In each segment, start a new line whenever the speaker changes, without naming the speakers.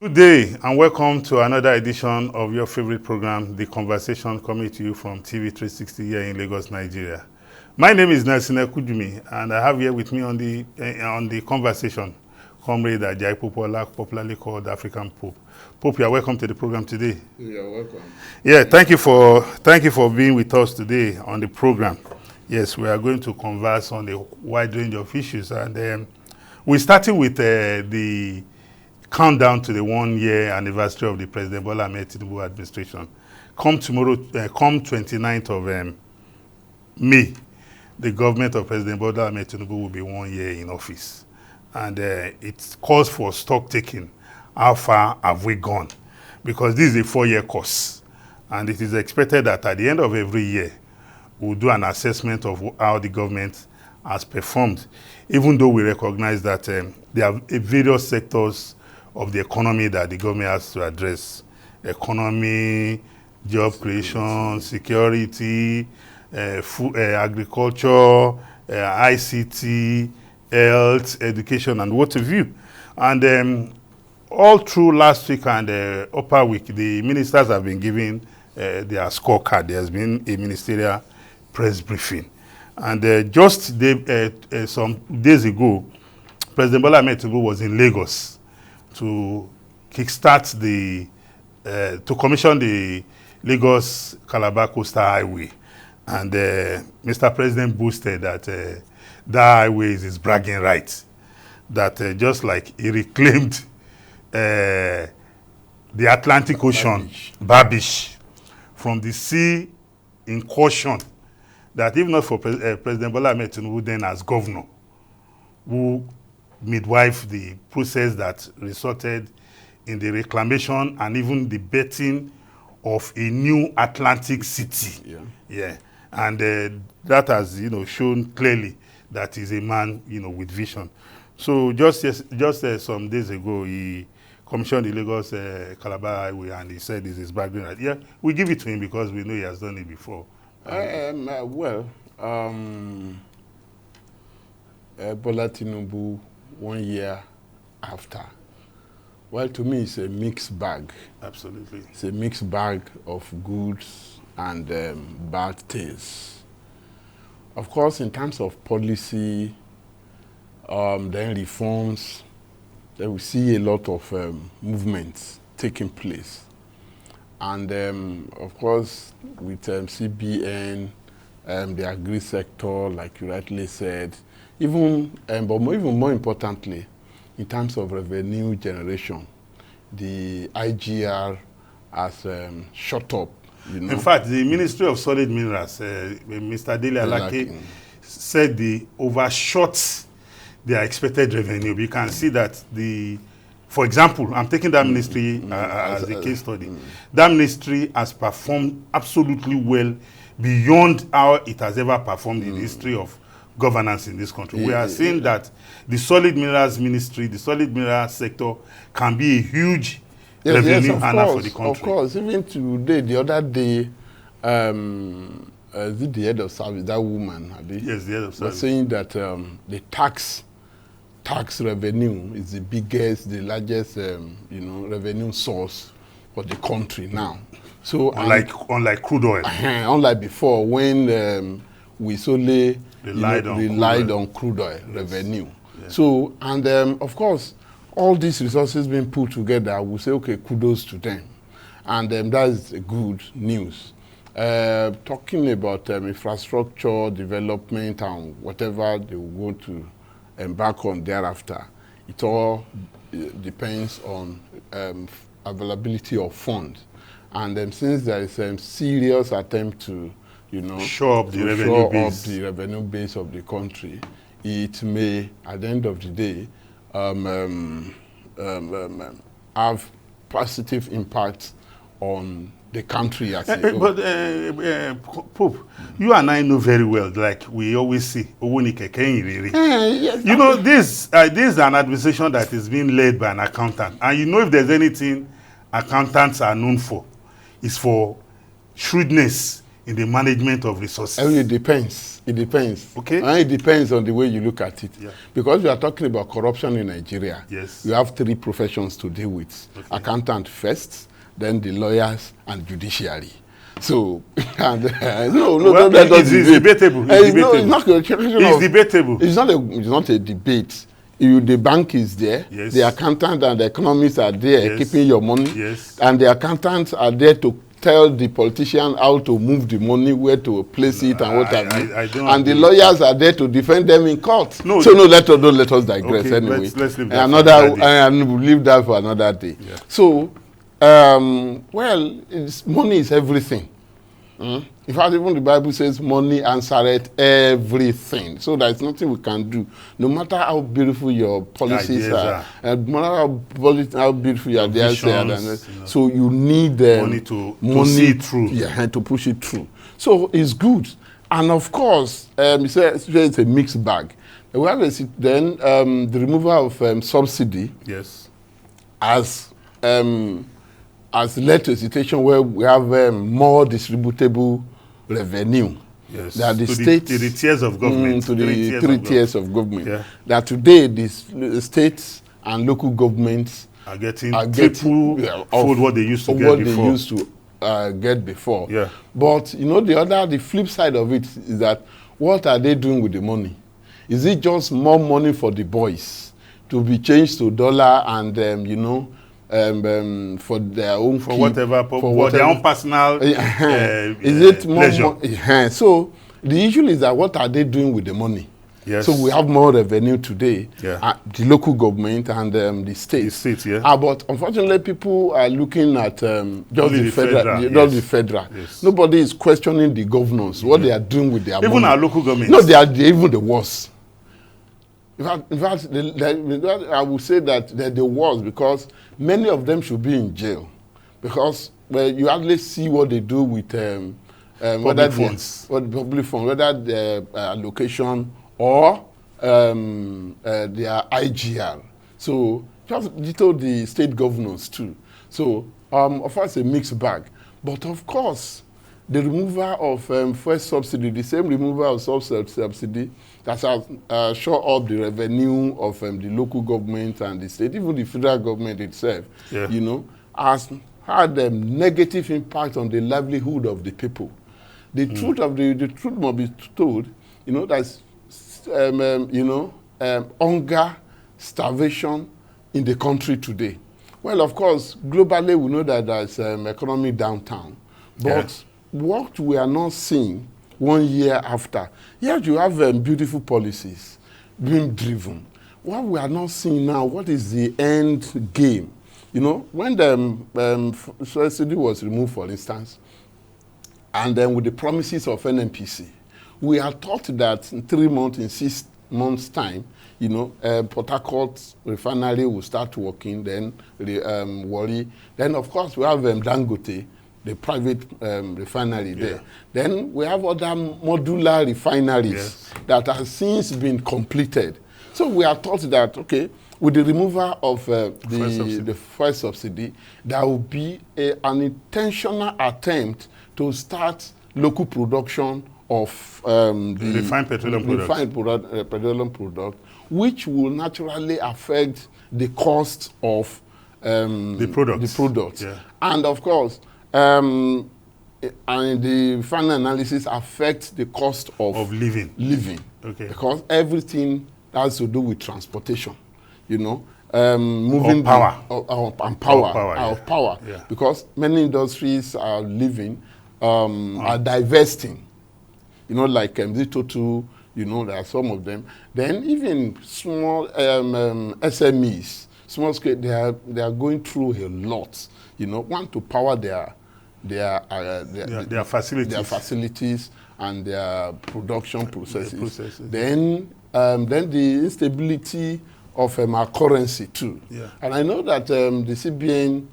Good day and welcome to another edition of your favorite program, The Conversation, coming to you from TV 360 here in Lagos, Nigeria. My name is Nelson Ekudumi and I have here with me on the conversation Comrade Ajayi Popola, popularly called African Pope. Pope, you are welcome to the program today.
You are welcome.
Yeah, thank you for being with us today on the program. Yes, we are going to converse on a wide range of issues, and we're starting with the countdown to the 1-year anniversary of the President Bola Ahmed Tinubu administration. Come 29th of May, the government of President Bola Ahmed Tinubu will be 1 year in office. And it calls for stock taking. How far have we gone? Because this is a 4-year course. And it is expected that at the end of every year, we'll do an assessment of how the government has performed, even though we recognize that there are various sectors of the economy that the government has to address. Economy, job creation, security, agriculture, ICT, health, education, and what have you. And all through last week and upper week, the ministers have been giving their scorecard. There has been a ministerial press briefing. And just some days ago, President Bola Ahmed Tinubu was in Lagos to kickstart to commission the Lagos-Calabar Coastal Highway. And Mr. President boasted that that highway is his bragging right. That just like he reclaimed the Atlantic Ocean, Babish, from the sea incursion, that if not for President Bola Ahmed Tinubu then as governor, who midwife the process that resulted in the reclamation and even the betting of a new Atlantic city. Yeah. And that has, shown clearly that he's a man, with vision. So just some days ago, he commissioned the Lagos Calabar Highway, and he said this is background right. Yeah, we give it to him because we know he has done it before.
Bola Tinubu, 1 year after. Well, to me, it's a mixed bag.
Absolutely.
It's a mixed bag of goods and bad things. Of course, in terms of policy, then reforms, then we see a lot of movements taking place. And of course, with CBN, the agri sector, like you rightly said, but even more importantly, in terms of revenue generation, the IGR has shot up.
In fact, the Ministry of Solid Minerals, Mr. Dele Alake, said they overshot their expected revenue. We can see that for example, I'm taking that ministry as a case study. That ministry has performed absolutely well beyond how it has ever performed in the history of governance in this country. We are seeing that the solid minerals ministry, the solid minerals sector can be a huge revenue earner for the country.
Of course, even today, the other day, the head of service, that woman,
yes, the head of service,
was saying that the tax revenue is the biggest, the largest, revenue source for the country now. So
unlike crude oil,
unlike before when we solely relied on crude oil revenue. Yeah. So, and of course, all these resources being put together, we say, okay, kudos to them. And that is good news. Talking about infrastructure, development, and whatever they will go to embark on thereafter, it all depends on availability of funds. And since there is a serious attempt to
show up the
revenue base of the country, it may, at the end of the day, have positive impact on the country as a whole.
But Pope, you and I know very well, like we always see,
yes,
this is an administration that is being led by an accountant. And if there's anything accountants are known for, is for shrewdness in the management of resources?
And it depends. It depends.
Okay.
And it depends on the way you look at it.
Yeah.
Because we are talking about corruption in Nigeria.
Yes.
You have 3 professions to deal with.
Okay.
Accountant first, then the lawyers and judiciary. So, and, no,
Well, it's debatable. It's
No, it's
debatable.
not a question
It's
of,
debatable.
it's not a debate. The bank is there,
Yes.
the accountant and the economists are there
Yes.
keeping your money,
Yes.
and the accountants are there to tell the politician how to move the money, where to place it, and what have you.
I don't
And the
agree.
lawyers are there to defend them in court.
No,
So no, let us digress
Okay,
anyway.
let's leave that for
another,
another day.
and we'll leave that for another day.
Yeah.
So, well, money is everything. In fact, even the Bible says money answereth everything. So there's nothing we can do. No matter how beautiful your policies
Ideas
are, no matter how beautiful your ideas are,
visions,
so you need
money to see it through.
Yeah, to push it through. So it's good. And of course, it's a mixed bag. We have the removal of subsidy
Yes.
has led to a situation where we have more distributable revenue.
Yes.
That the
to
states,
the tiers of government.
to the 3 tiers of government.
Yeah.
That today the states and local governments
Are getting
getting
fold what they used to
of
get
what
before.
they used to get before.
Yeah.
But you know, the flip side of it is that what are they doing with the money? Is it just more money for the boys to be changed to dollar and for their own
For their own personal
is it more so the issue is that what are they doing with the money?
Yes.
So we have more revenue today,
Yeah.
the local government and the state.
The state, yeah.
But unfortunately, people are looking at just
Only
the federal.
yes.
Just the federal.
Yes.
Nobody is questioning the governors, what they are doing with their money.
Even our local governments.
No, they are even the worst. In fact, I would say that they're the worst because many of them should be in jail because you hardly see what they do with
public funds,
whether the allocation or their IGR. So just little the state governors too. So of course a mixed bag, but of course the removal of fuel subsidy, the same removal of subsidy that has shore up the revenue of the local government and the state, even the federal government itself, has had a negative impact on the livelihood of the people. The truth must be told, that's hunger, starvation in the country today. Well, of course, globally we know that there's economic downturn, but what we are not seeing 1 year after, yes, you have beautiful policies being driven. What we are not seeing now, what is the end game? When the subsidy was removed, for instance, and then with the promises of NNPC, we are taught that in 3 months, in 6 months' time, Port Harcourt refinery will start working, then Warri. Then, of course, we have Dangote, the private refinery there. Then we have other modular refineries that have since been completed. So we are taught that, okay, with the removal of the fuel subsidy, there will be an intentional attempt to start local production of the
refined petroleum
product, which will naturally affect the cost of the product.
Yeah.
And of course, and the final analysis affects the cost of living.
Okay.
Because everything has to do with transportation, moving
power.
Power.
Yeah.
Because many industries are are divesting, like Zitotu, there are some of them. Then even small SMEs, small scale, they are going through a lot, want to power their facilities and their production processes. Then the instability of our currency too.
Yeah.
And I know that the CBN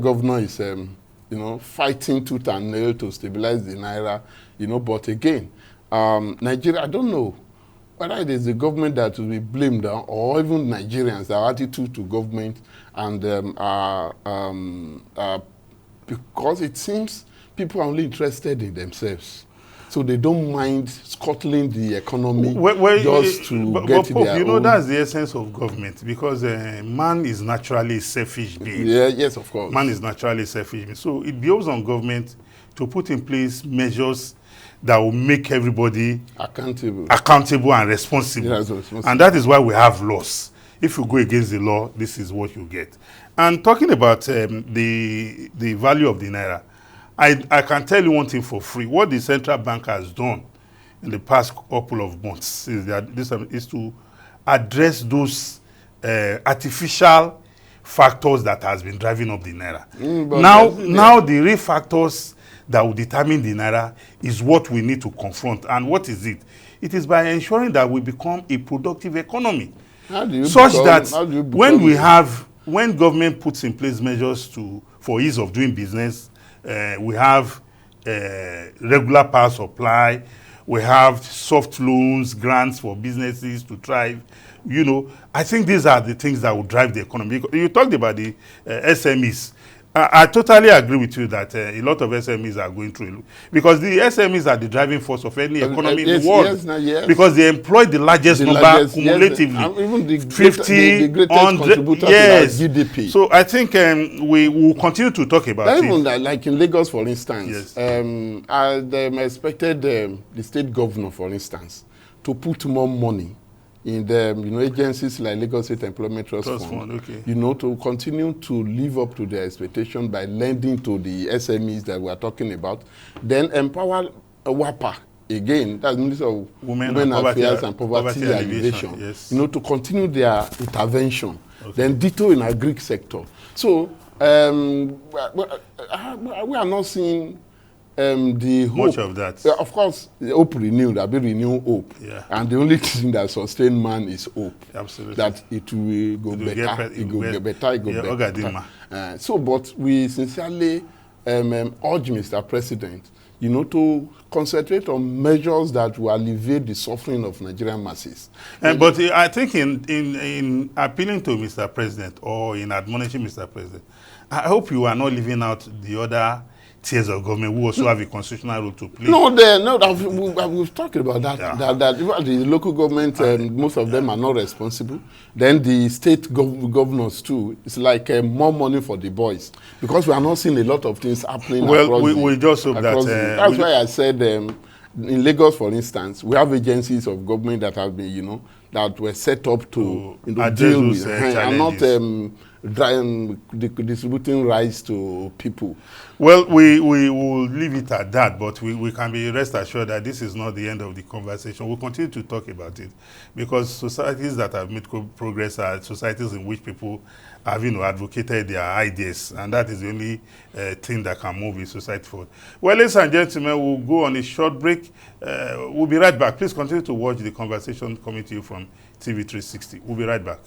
governor is fighting tooth and nail to stabilize the naira. But again, Nigeria, I don't know whether it is the government that will be blamed or even Nigerians, our attitude to government and because it seems people are only interested in themselves. So they don't mind scuttling the economy just to
but
get
Pope,
their
you know,
own.
that's the essence of government, because man is naturally a selfish being.
Yeah, yes, of course.
Man is naturally a selfish being. So it behoves on government to put in place measures that will make everybody accountable and responsible.
Yeah, responsible.
And that is why we have laws. If you go against the law, this is what you get. And talking about the value of the naira, I can tell you one thing for free. What the central bank has done in the past couple of months is to address those artificial factors that has been driving up the naira. Now the real factors that will determine the naira is what we need to confront. And what is it? It is by ensuring that we become a productive economy, when government puts in place measures for ease of doing business. We have regular power supply. We have soft loans, grants for businesses to thrive. You know, I think these are the things that will drive the economy. You talked about the SMEs. I totally agree with you that a lot of SMEs are going through, because the SMEs are the driving force of any economy in the world.
Yes.
Because they employ the largest number cumulatively.
Yes. Even the
50,
the greatest
100,
contributor
yes.
to our GDP.
So I think we will continue to talk about it.
Even like in Lagos, for instance,
yes.
I expected the state governor, for instance, to put more money in the agencies like Lagos State Employment Trust Fund,
okay.
To continue to live up to their expectation by lending to the SMEs that we are talking about, then empower WAPA again, that's Minister of Women Affairs and Poverty Alleviation,
yes.
to continue their intervention. Okay. Then ditto in our Greek sector. So we are not seeing the hope.
Much of that.
Of course, the hope renewed, I've been renewing hope.
Yeah.
And the only thing that sustains man is hope.
Absolutely.
That it will go better, it will get better. So, but we sincerely urge Mr. President, to concentrate on measures that will alleviate the suffering of Nigerian masses.
But I think in appealing to Mr. President or in admonishing Mr. President, I hope you are not leaving out the other tiers of government who also have a constitutional role to play.
We've talked about that. Yeah. That the local government, most of them are not responsible. Then the state governors too. It's like more money for the boys, because we are not seeing a lot of things happening.
Well, we just hope that.
That's why I said in Lagos, for instance, we have agencies of government that have been, that were set up to deal with and not distributing rice to people.
Well, we will leave it at that, but we can be rest assured that this is not the end of the conversation. We'll continue to talk about it, because societies that have made progress are societies in which people have advocated their ideas, and that is the only thing that can move a society forward. Well, ladies and gentlemen, we'll go on a short break. We'll be right back. Please continue to watch the conversation coming to you from TV 360. We'll be right back.